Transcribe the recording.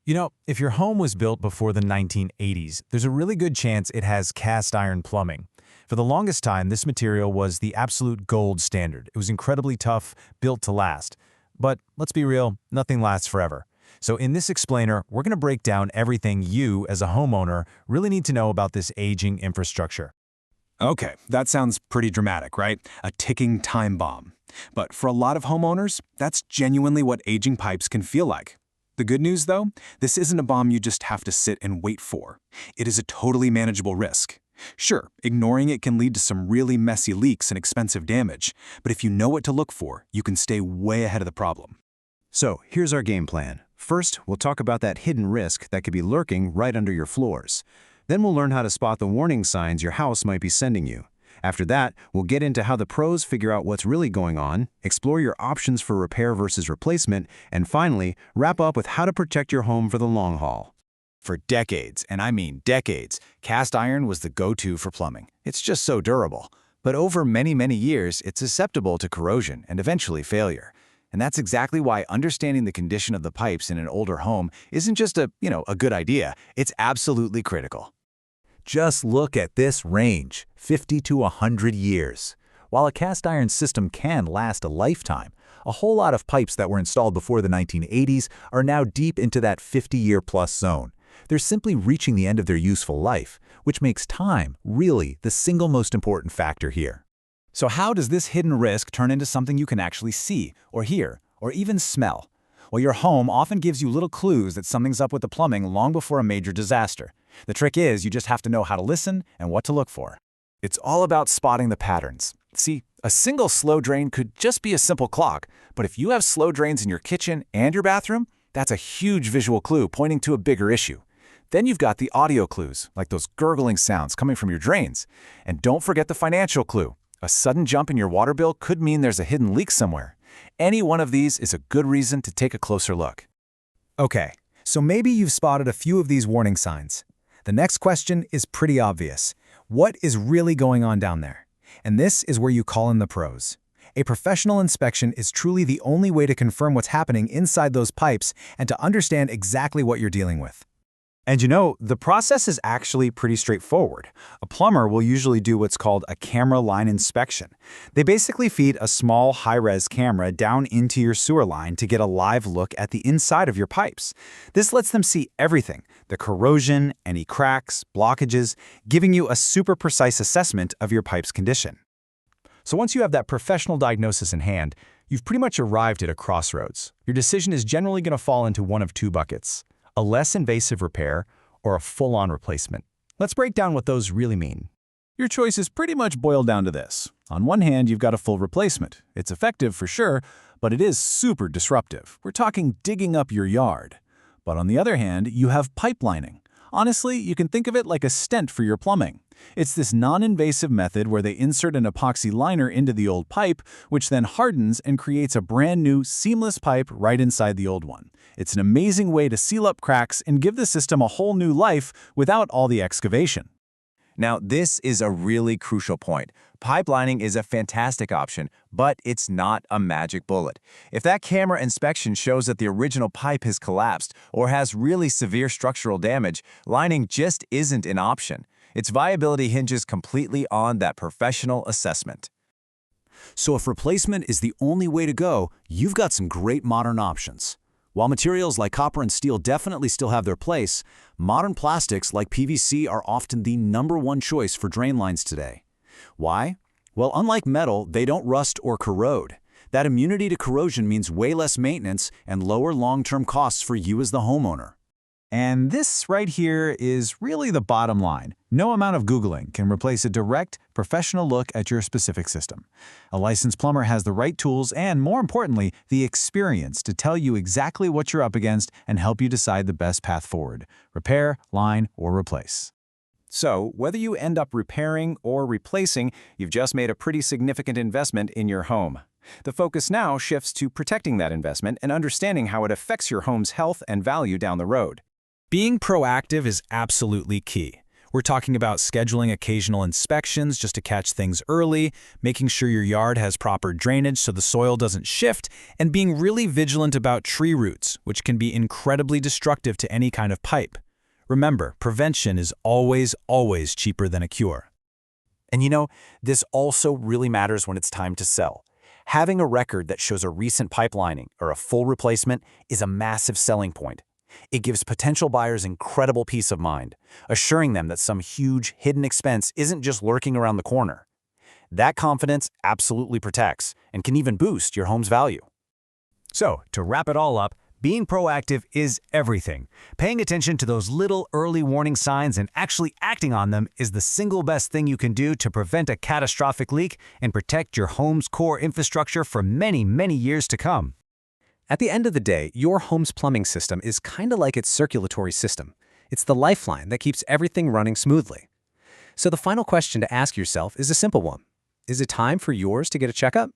You know, if your home was built before the 1980s, there's a really good chance it has cast iron plumbing. For the longest time, this material was the absolute gold standard. It was incredibly tough, built to last. But let's be real, nothing lasts forever. So in this explainer, we're going to break down everything you, as a homeowner, really need to know about this aging infrastructure. Okay, that sounds pretty dramatic, right? A ticking time bomb. But for a lot of homeowners, that's genuinely what aging pipes can feel like. The good news, though, this isn't a bomb you just have to sit and wait for. It is a totally manageable risk. Sure, ignoring it can lead to some really messy leaks and expensive damage, but if you know what to look for, you can stay way ahead of the problem. So here's our game plan. First, we'll talk about that hidden risk that could be lurking right under your floors. Then we'll learn how to spot the warning signs your house might be sending you. After that, we'll get into how the pros figure out what's really going on, explore your options for repair versus replacement, and finally, wrap up with how to protect your home for the long haul. For decades, and I mean decades, cast iron was the go-to for plumbing. It's just so durable. But over many years, it's susceptible to corrosion and eventually failure. And that's exactly why understanding the condition of the pipes in an older home isn't just a good idea. It's absolutely critical. Just look at this range, 50 to 100 years. While a cast iron system can last a lifetime, a whole lot of pipes that were installed before the 1980s are now deep into that 50-year-plus zone. They're simply reaching the end of their useful life, which makes time really the single most important factor here. So how does this hidden risk turn into something you can actually see, or hear, or even smell? Well, your home often gives you little clues that something's up with the plumbing long before a major disaster. The trick is you just have to know how to listen and what to look for. It's all about spotting the patterns. See, a single slow drain could just be a simple clog, but if you have slow drains in your kitchen and your bathroom, that's a huge visual clue pointing to a bigger issue. Then you've got the audio clues, like those gurgling sounds coming from your drains. And don't forget the financial clue. A sudden jump in your water bill could mean there's a hidden leak somewhere. Any one of these is a good reason to take a closer look. Okay, so maybe you've spotted a few of these warning signs. The next question is pretty obvious. What is really going on down there? And this is where you call in the pros. A professional inspection is truly the only way to confirm what's happening inside those pipes and to understand exactly what you're dealing with. And you know, the process is actually pretty straightforward. A plumber will usually do what's called a camera line inspection. They basically feed a small high-res camera down into your sewer line to get a live look at the inside of your pipes. This lets them see everything, the corrosion, any cracks, blockages, giving you a super precise assessment of your pipe's condition. So once you have that professional diagnosis in hand, you've pretty much arrived at a crossroads. Your decision is generally going to fall into one of two buckets: a less invasive repair, or a full-on replacement. Let's break down what those really mean. Your choices pretty much boil down to this. On one hand, you've got a full replacement. It's effective for sure, but it is super disruptive. We're talking digging up your yard. But on the other hand, you have pipelining. Honestly, you can think of it like a stent for your plumbing. It's this non-invasive method where they insert an epoxy liner into the old pipe, which then hardens and creates a brand new, seamless pipe right inside the old one. It's an amazing way to seal up cracks and give the system a whole new life without all the excavation. Now, this is a really crucial point. Pipelining is a fantastic option, but it's not a magic bullet. If that camera inspection shows that the original pipe has collapsed or has really severe structural damage, lining just isn't an option. Its viability hinges completely on that professional assessment. So if replacement is the only way to go, you've got some great modern options. While materials like copper and steel definitely still have their place, modern plastics like PVC are often the #1 choice for drain lines today. Why? Well, unlike metal, they don't rust or corrode. That immunity to corrosion means way less maintenance and lower long-term costs for you as the homeowner. And this right here is really the bottom line. No amount of Googling can replace a direct, professional look at your specific system. A licensed plumber has the right tools and, more importantly, the experience to tell you exactly what you're up against and help you decide the best path forward: repair, line, or replace. So, whether you end up repairing or replacing, you've just made a pretty significant investment in your home. The focus now shifts to protecting that investment and understanding how it affects your home's health and value down the road. Being proactive is absolutely key. We're talking about scheduling occasional inspections just to catch things early, making sure your yard has proper drainage so the soil doesn't shift, and being really vigilant about tree roots, which can be incredibly destructive to any kind of pipe. Remember, prevention is always, always cheaper than a cure. And you know, this also really matters when it's time to sell. Having a record that shows a recent pipelining or a full replacement is a massive selling point. It gives potential buyers incredible peace of mind, assuring them that some huge, hidden expense isn't just lurking around the corner. That confidence absolutely protects and can even boost your home's value. So, to wrap it all up, being proactive is everything. Paying attention to those little early warning signs and actually acting on them is the single best thing you can do to prevent a catastrophic leak and protect your home's core infrastructure for many, many years to come. At the end of the day, your home's plumbing system is kind of like its circulatory system. It's the lifeline that keeps everything running smoothly. So the final question to ask yourself is a simple one. Is it time for yours to get a checkup?